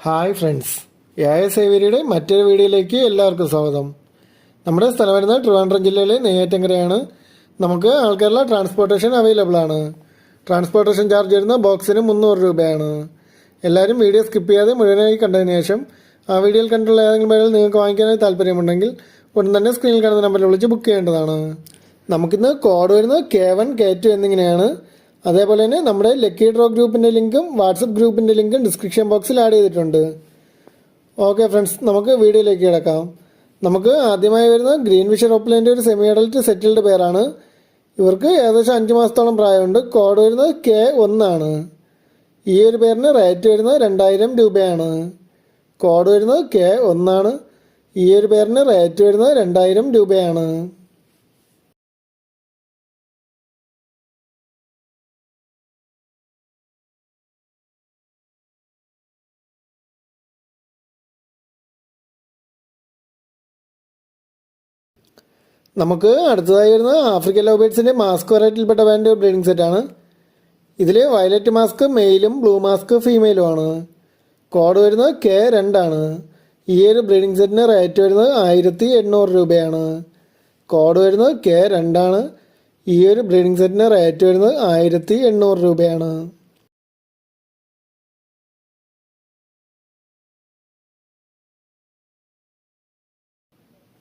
Hi friends, സേവരിയുടെ മറ്റൊരു വീഡിയോയിലേക്ക് എല്ലാവർക്കും സ്വാഗതം. നമ്മുടെ സ്ഥലം വരുന്നത് ട്രിവാൻഡ്രം ജില്ലയിലെ നെയ്യാറ്റിൻകരയാണ്. നമുക്ക് ആൾക്കാരുടെ ട്രാൻസ്പോർട്ടേഷൻ അവൈലബിൾ ആണ്. ട്രാൻസ്പോർട്ടേഷൻ ചാർജ് വരുന്ന ബോക്സിന് 300 രൂപയാണ്. എല്ലാവരും വീഡിയോ സ്കിപ്പ് ചെയ്യാതെ മുഴുവനായി കണ്ടതിന് ശേഷം ആ വീഡിയോയിൽ കണ്ടുള്ള ഏതെങ്കിലും പേരിൽ നിങ്ങൾക്ക് വാങ്ങിക്കാനായി താല്പര്യമുണ്ടെങ്കിൽ ഉടൻ തന്നെ സ്ക്രീനിൽ കാണുന്ന നമ്പറിൽ വിളിച്ച് ബുക്ക് ചെയ്യേണ്ടതാണ്. നമുക്കിന്ന് കോഡ് വരുന്നത് K1 K2 എന്നിങ്ങനെയാണ്. അതേപോലെ തന്നെ നമ്മുടെ ലക്കി ഡ്രോ ഗ്രൂപ്പിൻ്റെ ലിങ്കും വാട്സപ്പ് ഗ്രൂപ്പിൻ്റെ ലിങ്കും ഡിസ്ക്രിപ്ഷൻ ബോക്സിൽ ആഡ് ചെയ്തിട്ടുണ്ട്. ഓക്കെ ഫ്രണ്ട്സ്, നമുക്ക് വീഡിയോയിലേക്ക് കിടക്കാം. നമുക്ക് ആദ്യമായി വരുന്ന ഗ്രീൻ വിഷർ ഓപ്ലൈൻ്റെ ഒരു സെമി അഡൽറ്റ് സെറ്റിൽഡ് പേരാണ്. ഇവർക്ക് ഏകദേശം 5 മാസത്തോളം പ്രായമുണ്ട്. കോഡ് വരുന്നത് K1 ആണ്. ഈ ഒരു പേരിന് റേറ്റ് വരുന്നത് 2000 രൂപയാണ്. കോഡ് വരുന്നത് K1 ആണ്. ഈ ഒരു പേരിന് റേറ്റ് വരുന്നത് 2000 രൂപയാണ്. നമുക്ക് അടുത്തതായി വരുന്നത് ആഫ്രിക്കൻ ലവ് ബേർഡ്സിൻ്റെ മാസ്ക് വെറൈറ്റിയിൽപ്പെട്ട ബാൻഡ് ബ്രീഡിംഗ് സെറ്റാണ്. ഇതിൽ വയലറ്റ് മാസ്ക് മെയിലും ബ്ലൂ മാസ്ക് ഫീമെയിലുമാണ്. കോഡ് വരുന്നത് K2 ആണ്. ഈ ഒരു ബ്രീഡിംഗ് സെറ്റിന് റേറ്റ് വരുന്നത് 1800 രൂപയാണ്. കോഡ് വരുന്നത് K2 ആണ്. ഈ ഒരു ബ്രീഡിംഗ് സെറ്റിന് റേറ്റ് വരുന്നത് 1800 രൂപയാണ്.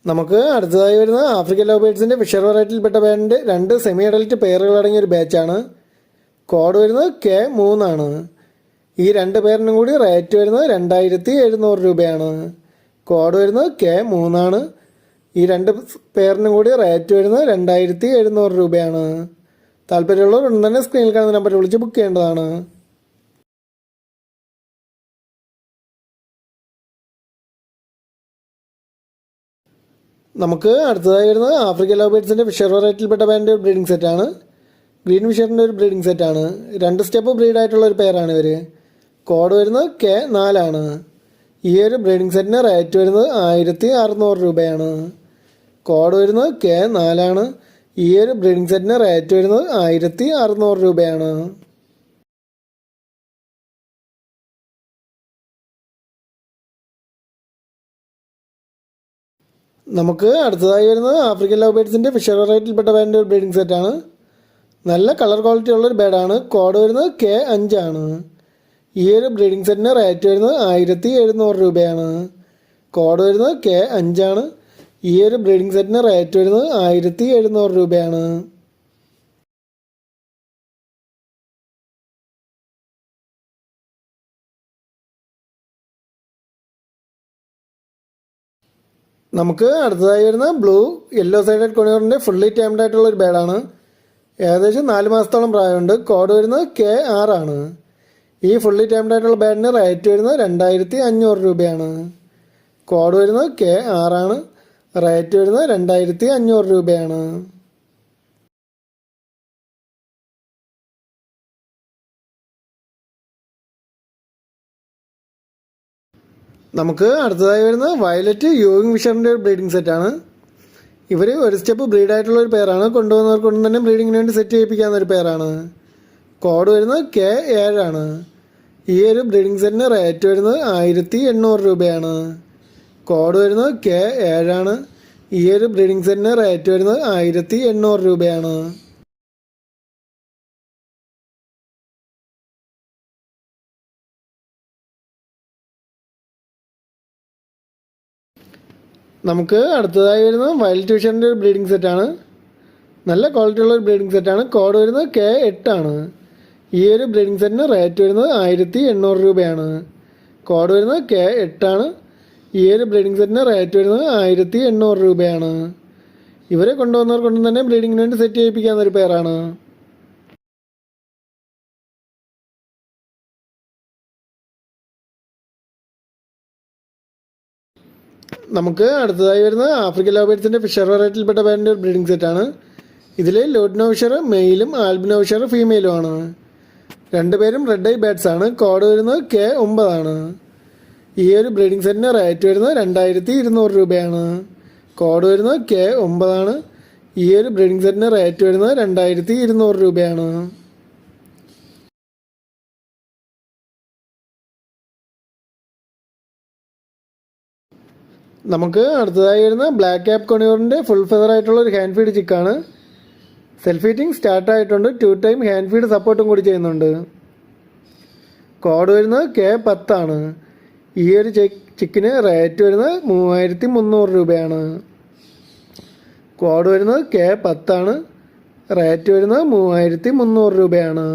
നമുക്ക് അടുത്തതായി വരുന്ന ആഫ്രിക്കൻ ലവ് ബേർഡ്സിൻ്റെ ഫിഷർ വെറൈറ്റിയിൽപ്പെട്ട ബാൻഡ് 2 സെമി അഡൽറ്റ് പെയറുകൾ അടങ്ങിയ ഒരു ബാച്ചാണ്. കോഡ് വരുന്നത് K3 ആണ്. ഈ 2 പേരിനും കൂടി റേറ്റ് വരുന്നത് 2700 രൂപയാണ്. കോഡ് വരുന്നത് K3 ആണ്. ഈ 2 പേരിനും കൂടി റേറ്റ് വരുന്നത് 2700 രൂപയാണ്. താല്പര്യമുള്ളവർ ഉടൻ തന്നെ സ്ക്രീനിൽ കാണുന്ന നമ്പറിൽ വിളിച്ച് ബുക്ക് ചെയ്യേണ്ടതാണ്. നമുക്ക് അടുത്തതായി വരുന്നത് ആഫ്രിക്കൻ ലവ് ബേർഡ്സിൻ്റെ ഫിഷർ വെറൈറ്റിയിൽപ്പെട്ട ബാൻഡ് ബ്രീഡിംഗ് സെറ്റാണ്. ഗ്രീൻ ഫിഷറിൻ്റെ ഒരു ബ്രീഡിംഗ് സെറ്റാണ്. 2 സ്റ്റെപ്പ് ബ്രീഡായിട്ടുള്ള ഒരു പെയറാണ് ഇവർ. കോഡ് വരുന്നത് K4 ആണ്. ഈ ഒരു ബ്രീഡിംഗ് സെറ്റിന് റേറ്റ് വരുന്നത് 1600 രൂപയാണ്. കോഡ് വരുന്നത് K4 ആണ്. ഈ ഒരു ബ്രീഡിംഗ് സെറ്റിന് റേറ്റ് വരുന്നത് 1600 രൂപയാണ്. നമുക്ക് അടുത്തതായി വരുന്നത് ആഫ്രിക്കൻ ലവ് ബേർഡ്സിൻ്റെ ഫിഷർ വെറൈറ്റിയിൽപ്പെട്ട ബാൻഡ് ബ്രീഡിംഗ് സെറ്റാണ്. നല്ല കളർ ക്വാളിറ്റി ഉള്ളൊരു ബേഡാണ്. കോഡ് വരുന്നത് K5 ആണ്. ഈ ഒരു ബ്രീഡിംഗ് സെറ്റിന് റേറ്റ് വരുന്നത് 1700 രൂപയാണ്. കോഡ് വരുന്നത് K5 ആണ്. ഈ ഒരു ബ്രീഡിംഗ് സെറ്റിന് റേറ്റ് വരുന്നത് 1700 രൂപയാണ്. നമുക്ക് അടുത്തതായി വരുന്ന ബ്ലൂ യെല്ലോ സൈഡഡ് കൊണിയോറിൻ്റെ ഫുള്ളി ടൈംഡ് ആയിട്ടുള്ള ഒരു ബേഡാണ്. ഏകദേശം 4 മാസത്തോളം പ്രായമുണ്ട്. കോഡ് വരുന്നത് K6 ആണ്. ഈ ഫുള്ളി ടൈംഡ് ആയിട്ടുള്ള ബാഡിന് റേറ്റ് വരുന്നത് 2500 രൂപയാണ്. കോഡ് വരുന്നത് K6 ആണ്. റേറ്റ് വരുന്നത് 2500 രൂപയാണ്. നമുക്ക് അടുത്തതായി വരുന്നത് വയലറ്റ് യൂവിങ് ഫിഷറിൻ്റെ ഒരു ബ്രീഡിംഗ് സെറ്റാണ്. ഇവർ ഒരു സ്റ്റെപ്പ് ബ്രീഡായിട്ടുള്ള ഒരു പെയറാണ്. കൊണ്ടുവന്നവർക്ക് കൊണ്ട് തന്നെ ബ്രീഡിങ്ങിന് വേണ്ടി സെറ്റ് ചെയ്യിപ്പിക്കാവുന്ന ഒരു പെയറാണ്. കോഡ് വരുന്നത് K7 ആണ്. ഈ ഒരു ബ്രീഡിംഗ് സെറ്റിന് റേറ്റ് വരുന്നത് 1800 രൂപയാണ്. കോഡ് വരുന്നത് K7 ആണ്. ഈ ഒരു ബ്രീഡിംഗ് സെറ്റിന് റേറ്റ് വരുന്നത് 1800 രൂപയാണ്. നമുക്ക് അടുത്തതായി വരുന്നത് വയലറ്റ് ഫിഷറിൻ്റെ ഒരു ബ്രീഡിംഗ് സെറ്റാണ്. നല്ല ക്വാളിറ്റി ഉള്ള ഒരു ബ്രീഡിംഗ് സെറ്റാണ്. കോഡ് വരുന്നത് K8 ആണ്. ഈ ഒരു ബ്രീഡിംഗ് സെറ്റിന് റേറ്റ് വരുന്നത് 1800 രൂപയാണ്. കോഡ് വരുന്നത് K8 ആണ്. ഈ ഒരു ബ്രീഡിംഗ് സെറ്റിന് റേറ്റ് വരുന്നത് 1800 രൂപയാണ്. ഇവരെ കൊണ്ടുവന്നവർ കൊണ്ട് തന്നെ ബ്രീഡിങ്ങിന് വേണ്ടി സെറ്റ് ചെയ്യിപ്പിക്കാവുന്ന ഒരു പെയറാണ്. നമുക്ക് അടുത്തതായി വരുന്നത് ആഫ്രിക്കൻ ലവ് ബേർഡ്സിൻ്റെ ഫിഷർ വെറൈറ്റിയിൽപ്പെട്ട ബാൻഡ് ബ്രീഡിംഗ് സെറ്റാണ്. ഇതിൽ ലോഡിനോ ഫിഷർ മെയിലും ആൽബിനോ ഫിഷർ ഫീമെയിലുമാണ്. 2 പേരും റെഡ് ഐ ബാഡ്സ് ആണ്. കോഡ് വരുന്നത് K9 ആണ്. ഈ ഒരു ബ്രീഡിംഗ് സെറ്റിന് റേറ്റ് വരുന്നത് 2200 രൂപയാണ്. കോഡ് വരുന്നത് K9 ആണ്. ഈ ഒരു ബ്രീഡിംഗ് സെറ്റിന് റേറ്റ് വരുന്നത് 2200 രൂപയാണ്. നമുക്ക് അടുത്തതായി വരുന്ന ബ്ലാക്ക് ക്യാപ്പ് കൊണിയൂറിൻ്റെ ഫുൾ ഫെദർ ആയിട്ടുള്ള ഒരു ഹാൻഡ് ഫീഡ് ചിക്കാണ്. സെൽഫ് ഫീഡിങ് സ്റ്റാർട്ട് ആയിട്ടുണ്ട്. 2 ടൈം ഹാൻഡ് ഫീഡ് സപ്പോർട്ടും കൂടി ചെയ്യുന്നുണ്ട്. കോഡ് വരുന്നത് K10 ആണ്. ഈ ഒരു ചിക്കിന് റേറ്റ് വരുന്നത് 3300 രൂപയാണ്. കോഡ് വരുന്നത് K10 ആണ്. റേറ്റ് വരുന്നത് 3300 രൂപയാണ്.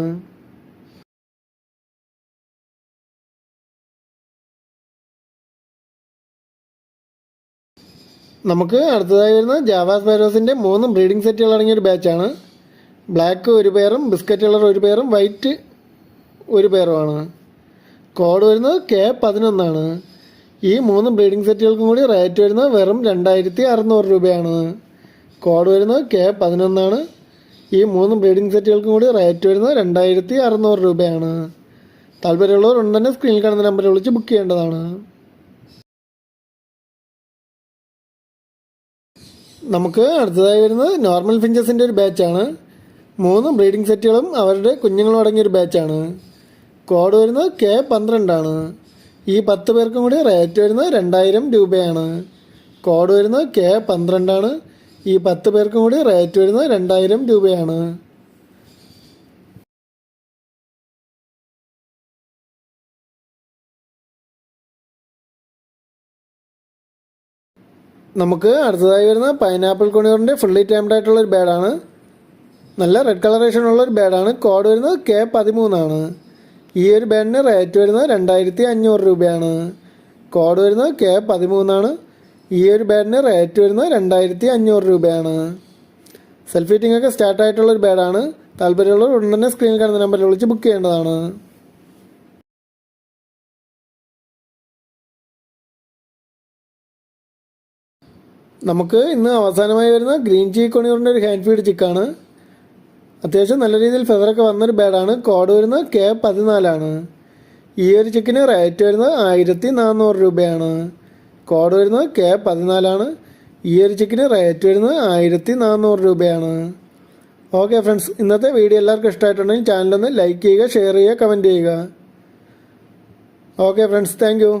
നമുക്ക് അടുത്തതായി വരുന്നത് ജാവാ സ്പാരോസിൻ്റെ 3 ബ്രീഡിംഗ് സെറ്റുകൾ അടങ്ങിയൊരു ബാച്ചാണ്. ബ്ലാക്ക് ഒരു പെയറും ബിസ്ക്കറ്റ് കളർ ഒരു പെയറും വൈറ്റ് ഒരു പെയറുമാണ്. കോഡ് വരുന്നത് K11 ആണ്. ഈ 3 ബ്രീഡിംഗ് സെറ്റുകൾക്കും കൂടി റേറ്റ് വരുന്നത് വെറും 2600 രൂപയാണ്. കോഡ് വരുന്നത് K11 ആണ്. ഈ 3 ബ്രീഡിംഗ് സെറ്റുകൾക്കും കൂടി റേറ്റ് വരുന്നത് 2600 രൂപയാണ്. താല്പര്യമുള്ളവർ ഉടൻ തന്നെ സ്ക്രീനിൽ കാണുന്ന നമ്പറിൽ വിളിച്ച് ബുക്ക് ചെയ്യേണ്ടതാണ്. നമുക്ക് അടുത്തതായി വരുന്നത് നോർമൽ ഫിഞ്ചസിൻ്റെ ഒരു ബാച്ചാണ്. 3 ബ്രീഡിംഗ് സെറ്റുകളും അവരുടെ കുഞ്ഞുങ്ങളും അടങ്ങിയൊരു ബാച്ചാണ്. കോഡ് വരുന്നത് K12 ആണ്. ഈ 10 പേർക്കും കൂടി റേറ്റ് വരുന്നത് 2000 രൂപയാണ്. കോഡ് വരുന്നത് K12 ആണ്. ഈ 10 പേർക്കും കൂടി റേറ്റ് വരുന്നത് 2000 രൂപയാണ്. നമുക്ക് അടുത്തതായി വരുന്ന പൈനാപ്പിൾ കൊണിയൂറിൻ്റെ ഫുള്ളി ടൈംഡ് ആയിട്ടുള്ള ഒരു ബേഡാണ്. നല്ല റെഡ് കളറേഷൻ ഉള്ള ഒരു ബേഡാണ്. കോഡ് വരുന്നത് K13 ആണ്. ഈ ഒരു ബേഡിന് റേറ്റ് വരുന്നത് 2500 രൂപയാണ്. കോഡ് വരുന്നത് K13 ആണ്. ഈ ഒരു ബേഡിന് റേറ്റ് വരുന്നത് 2500 രൂപയാണ്. സെൽഫ് ഫീറ്റിംഗ് ഒക്കെ സ്റ്റാർട്ട് ആയിട്ടുള്ള ഒരു ബേഡാണ്. താല്പര്യമുള്ളവർ ഉടൻ തന്നെ സ്ക്രീനിൽ കാണുന്ന നമ്പറിൽ വിളിച്ച് ബുക്ക് ചെയ്യേണ്ടതാണ്. നമുക്ക് ഇന്ന് അവസാനമായി വരുന്ന ഗ്രീൻ ചീ കൊണിയൂറിൻ്റെ ഒരു ഹാൻഡ് ഫീഡ് ചിക്കാണ്. അത്യാവശ്യം നല്ല രീതിയിൽ ഫെദറൊക്കെ വന്നൊരു ബേഡാണ്. കോഡ് വരുന്നത് K14 ആണ്. ഈ ഒരു ചിക്കിന് റേറ്റ് വരുന്നത് 1400 രൂപയാണ്. കോഡ് വരുന്നത് K14 ആണ്. ഈ ഒരു ചിക്കിന് റേറ്റ് വരുന്നത് 1400 രൂപയാണ്. ഓക്കെ ഫ്രണ്ട്സ്, ഇന്നത്തെ വീഡിയോ എല്ലാവർക്കും ഇഷ്ടമായിട്ടുണ്ടെങ്കിൽ ചാനലൊന്ന് ലൈക്ക് ചെയ്യുക, ഷെയർ ചെയ്യുക, കമൻറ്റ് ചെയ്യുക. Okay friends, thank you.